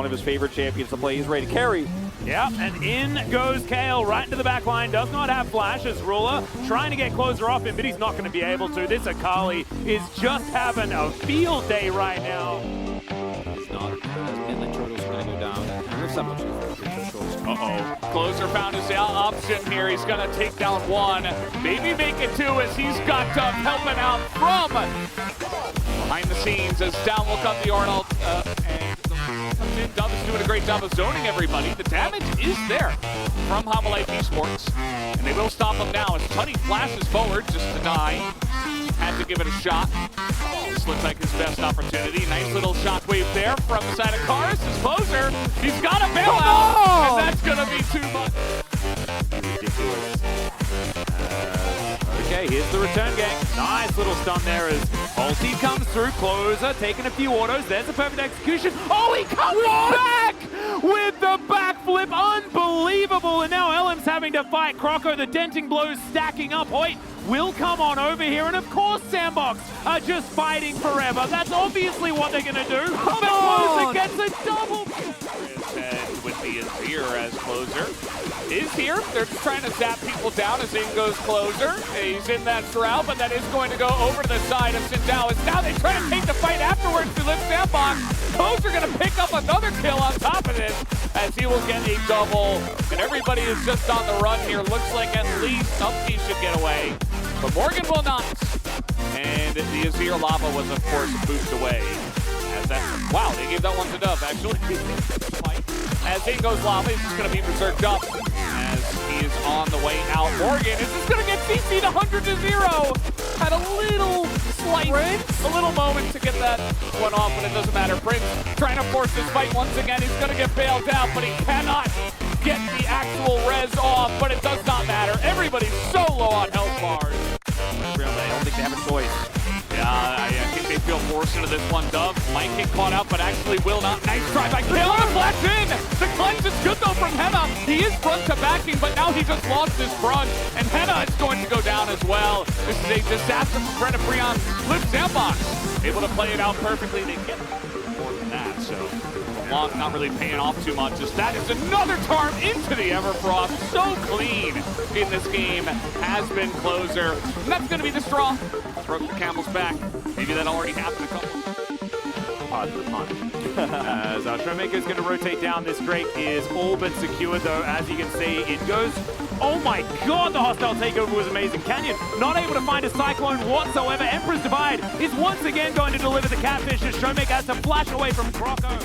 of his favorite champions to play. He's ready to carry. Yeah, and in goes Kale right into the back line. Does not have flash as Ruler trying to get Closer off him, but he's not going to be able to. This Akali is just having a field day right now. It's not. And the turtles are going to go down. Uh-oh. Closer found his option here. He's going to take down one. Maybe make it two as he's got Dove helping out from behind the scenes as down will come the Arnold. And comes in. Dove is doing a great job of zoning everybody. The damage is there from Homelite Esports. And they will stop him now as Tunny flashes forward just to die. Had to give it a shot. This looks like his best opportunity. Nice little shockwave there from the side of Cars. His Closer. He's got a bailout. And that's going to be too much. Ridiculous. Okay, here's the return gang. Nice little stun there as ulti comes through. Closer taking a few autos. There's a perfect execution. Oh, he comes back with the backflip. Unbelievable. And now LM's having to fight Croco. The denting blows stacking up. Hoyt will come on over here. And of course, Sandbox are just fighting forever. That's obviously what they're going to do. But Closer gets a double. With the Azir as Closer is here. They're just trying to zap people down as in goes Closer. He's in that Shroud, but that is going to go over to the side of Sindao. As now they try to take the fight afterwards to lift Sandbox. Closer going to pick up another kill on top of this as he will get a double. And everybody is just on the run here. Looks like at least somebody should get away. But Morgan will not. And the Azir Lava was, of course, moved away. As that, wow, they gave that one to Dove, actually. As in goes Lava, he's just going to be berserked up as he is on the way out. Morgan is just going to get CC'd 100 to 0. Had a little slight, a little moment to get that one off, but it doesn't matter. Prince trying to force this fight once again. He's going to get bailed out, but he cannot get the actual res off, but it does not matter. Everybody's so low on health bars. Really, I don't think they have a choice. Yeah, I think they feel forced into this one. Dove might get caught out, but actually will not. Nice try by Kale and a flash in! The cleanse is good though from Henna. He is front to backing, but now he just lost his front, and Henna is going to go down as well. This is a disaster for Brenda Freon. Flip Sandbox, able to play it out perfectly. They get more than that, so LeBlanc not really paying off too much. As that is another charm into the Everfrost. So clean in this game has been Closer. And that's going to be the straw. Broke the camel's back. Maybe that already happened a couple. Pardon the pun. As Showmaker is going to rotate down. This Drake is all but secured, though. As you can see, it goes. Oh my god, the hostile takeover was amazing. Canyon not able to find a Cyclone whatsoever. Emperor's Divide is once again going to deliver the catfish as Showmaker has to flash away from Croco.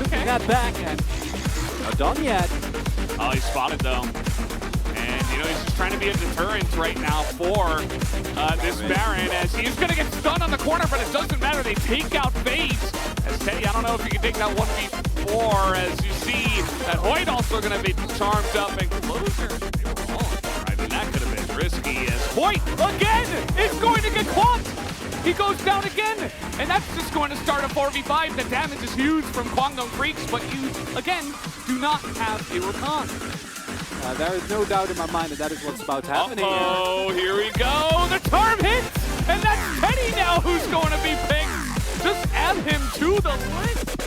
Okay. Got back and not done yet. Oh, he's spotted though. And you know, he's just trying to be a deterrent right now for this Baron as he's going to get stunned on the corner, but it doesn't matter. They take out FaZe. As Teddy, I don't know if you can take that 1v4 as you see that Hoyt also going to be charmed up and Closer. I mean, that could have been risky as Hoyt again is going to get caught. He goes down again, and that's just going to start a 4v5. The damage is huge from Kwangdong Freaks, but you, again, do not have a Rakan. There is no doubt in my mind that is what's about happening. Oh, here we go. The charm hits, and that's Teddy now who's going to be picked. Just add him to the list.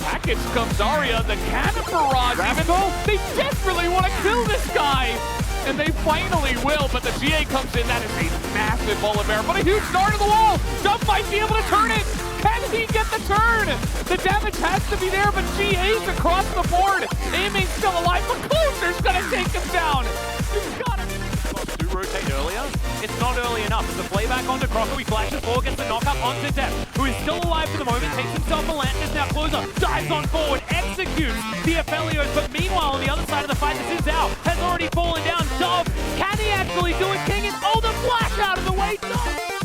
Package comes Zarya, the cannon barrage. Even though they desperately want to kill this guy. And they finally will, but the GA comes in. That is a massive Polar Bear, but a huge start of the wall. Dove might be able to turn it. Can he get the turn? The damage has to be there, but GA's across the board. Aiming's still alive, but Closer's gonna take him down. You've got to do rotate earlier. It's not early enough. As the playback onto Croco, he flashes forward, gets the knockup onto Death, who is still alive for the moment, takes himself a lantern. Now Closer dives on forward, executes the Aphelios, but meanwhile on the other side of the fight, the Sinzao has already fallen down. Dove, can he actually do it? King is, oh, the flash out of the way, Dove!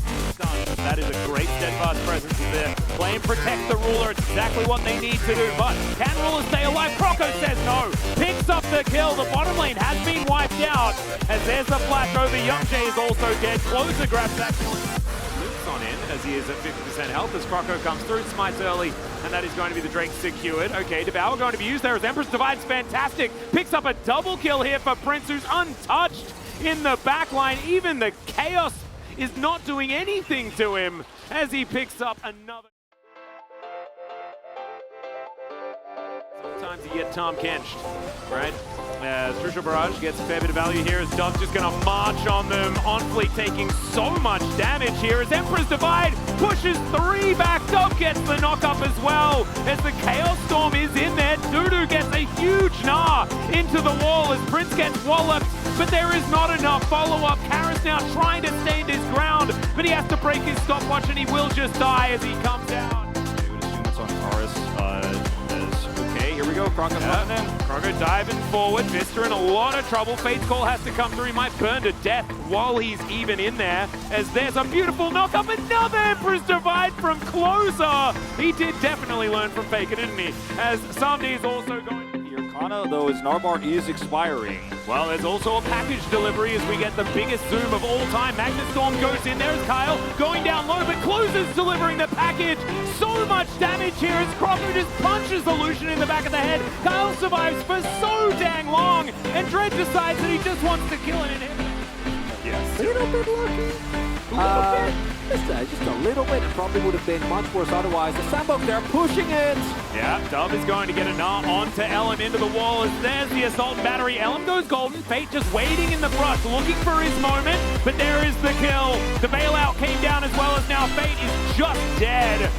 That is a great steadfast presence there. Play and protect the Ruler, it's exactly what they need to do, but can Ruler stay alive? Croco says no, picks up the kill. The bottom lane has been wiped out, as there's the flash over. Young Jay is also dead. Closer grabs that kill. Loops on in, as he is at 50% health, as Croco comes through, smites early, and that is going to be the Drake secured. Okay, Devour going to be used there as Empress Divide's fantastic. Picks up a double kill here for Prince, who's untouched in the backline. Even the Chaos is not doing anything to him as he picks up another. times you get Tom Kenched, right? Strushel Barrage gets a fair bit of value here as Dove's just going to march on them. On Fleet taking so much damage here as Emperor's Divide pushes 3 back. Dove gets the knock-up as well as the Chaos Storm is in there. Dudu gets a huge gnaw into the wall as Prince gets walloped, but there is not enough follow-up. Karis now trying to stand his ground, but he has to break his stopwatch and he will just die as he comes down. I would assume it's on Karis. Okay, here we go. Croco Croco diving forward. Vista in a lot of trouble. Fate's Call has to come through. He might burn to death while he's even in there. As there's a beautiful knock-up. Another Emperor's Divide from Clozer. He did definitely learn from Faker, didn't he? As Samdi is also going... Kana, though, his Narbar is expiring. Well, there's also a package delivery as we get the biggest zoom of all time. Magnus Storm goes in there as Kyle going down low, but Clozer's delivering the package. So much damage here as Croco just punches the Lucian in the back of the head. Kyle survives for so dang long, and Dread decides that he just wants to kill an inhibitor. Yes. A little bit lucky. Just a little bit. It probably would have been much worse otherwise. The Sandbox, they're pushing it. Yeah, Dove is going to get a gnaw onto Elam into the wall as there's the Assault Battery. Elam goes golden. Fate just waiting in the brush, looking for his moment, but there is the kill. The bailout came down as well as now Fate is just dead.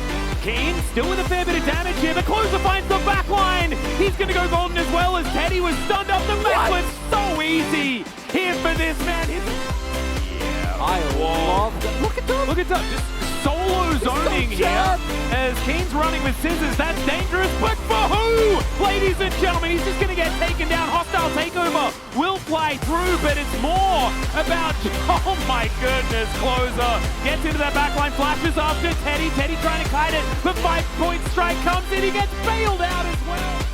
Keen still with a fair bit of damage here, but Clozer finds the back line. He's going to go golden as well as Teddy was stunned up. The match was so easy here for this man. I love that. Look at that. Look at that. Just solo zoning here as Keen's running with scissors. That's dangerous, but for who? Ladies and gentlemen, he's just going to get taken down. Hostile takeover will fly through, but it's more about, oh my goodness, Clozer gets into that backline, flashes after Teddy. Teddy trying to kite it, but 5-point strike comes in. He gets bailed out as well.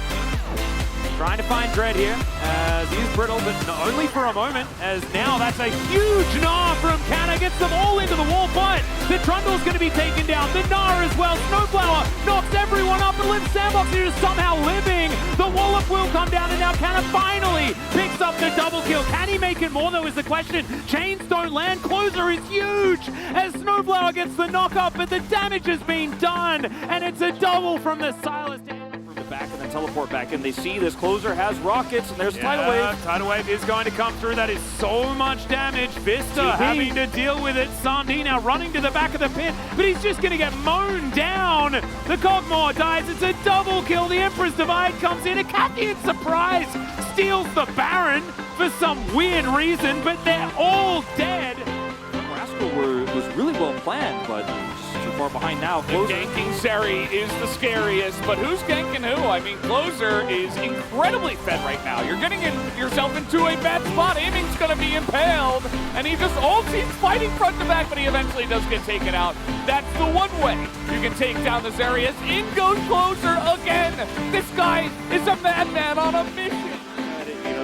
Trying to find Dread here, as he's brittle, but only for a moment, as now that's a huge gnaw from Canna, gets them all into the wall, but the Trundle's going to be taken down, the gnaw as well, Snowflower knocks everyone up, and Limp Sandbox is somehow living, the wallop will come down, and now Canna finally picks up the double kill. Can he make it more, though, is the question. Chains don't land, Clozer is huge, as Snowflower gets the knock up, but the damage has been done, and it's a double from the Silas. Back and then teleport back, and they see this Clozer has rockets, and there's Tidal Wave. Tidal Wave is going to come through. That is so much damage. Vista having to deal with it. Sandi now running to the back of the pit, but he's just going to get mown down. The Cogmore dies. It's a double kill. The Emperor's Divide comes in. A Cathian surprise steals the Baron for some weird reason, but they're all dead. Rascal was really well planned, but too far behind now. Ganking Seri is the scariest, but who's ganking who? I mean, Clozer is incredibly fed right now. You're getting yourself into a bad spot. Aiming's going to be impaled, and he just ults. He's fighting front to back, but he eventually does get taken out. That's the one way you can take down the Zarius. In goes Clozer again. This guy is a madman on a mission.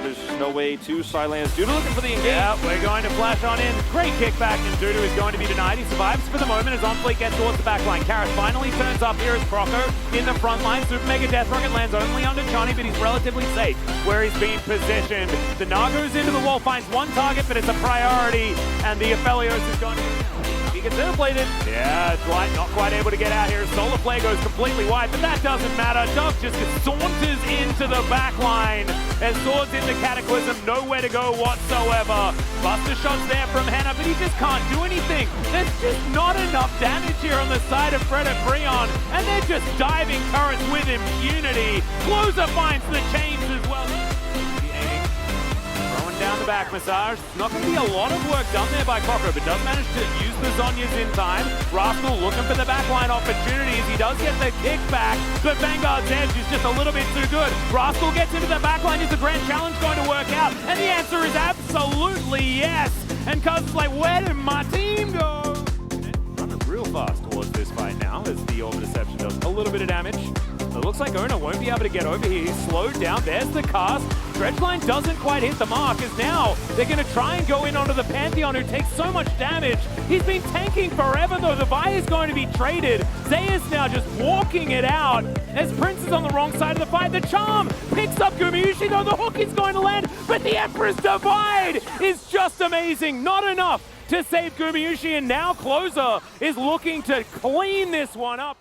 There's no way to silence Dudu looking for the engage. Yeah, we're going to flash on in. Great kickback, and Dudu is going to be denied. He survives for the moment as OnFleet gets towards the back line. Karis finally turns up here as Croco in the front line. Super Mega Death Rocket lands only under Johnny, but he's relatively safe where he's being positioned. The Gnaw goes into the wall, finds one target, but it's a priority, and the Aphelios is going to... He gets interplated. Yeah, Dwight not quite able to get out here. Solar Flare goes completely wide, but that doesn't matter. Dove just saunters into the back line as Swords into Cataclysm, nowhere to go whatsoever. Buster shots there from Hannah, but he just can't do anything. There's just not enough damage here on the side of Fred and Freon, and they're just diving turrets with impunity. Clozer finds the chains as well. Down the back massage. Not going to be a lot of work done there by Croco, but does manage to use the Zonyas in time. Rascal looking for the backline opportunities. He does get the kickback, but Vanguard's edge is just a little bit too good. Rascal gets into the backline. Is the grand challenge going to work out? And the answer is absolutely yes. And Cuz is like, where did my team go? Running real fast towards this fight now as the Orb Deception does a little bit of damage. It looks like Ona won't be able to get over here. He's slowed down. There's the cast. Dredgeline doesn't quite hit the mark as now they're going to try and go in onto the Pantheon who takes so much damage. He's been tanking forever though. The Vi is going to be traded. Zeus now just walking it out as Prince is on the wrong side of the fight. The Charm picks up Gumayushi though. The hook is going to land, but the Emperor's Divide is just amazing. Not enough to save Gumayushi, and now Clozer is looking to clean this one up.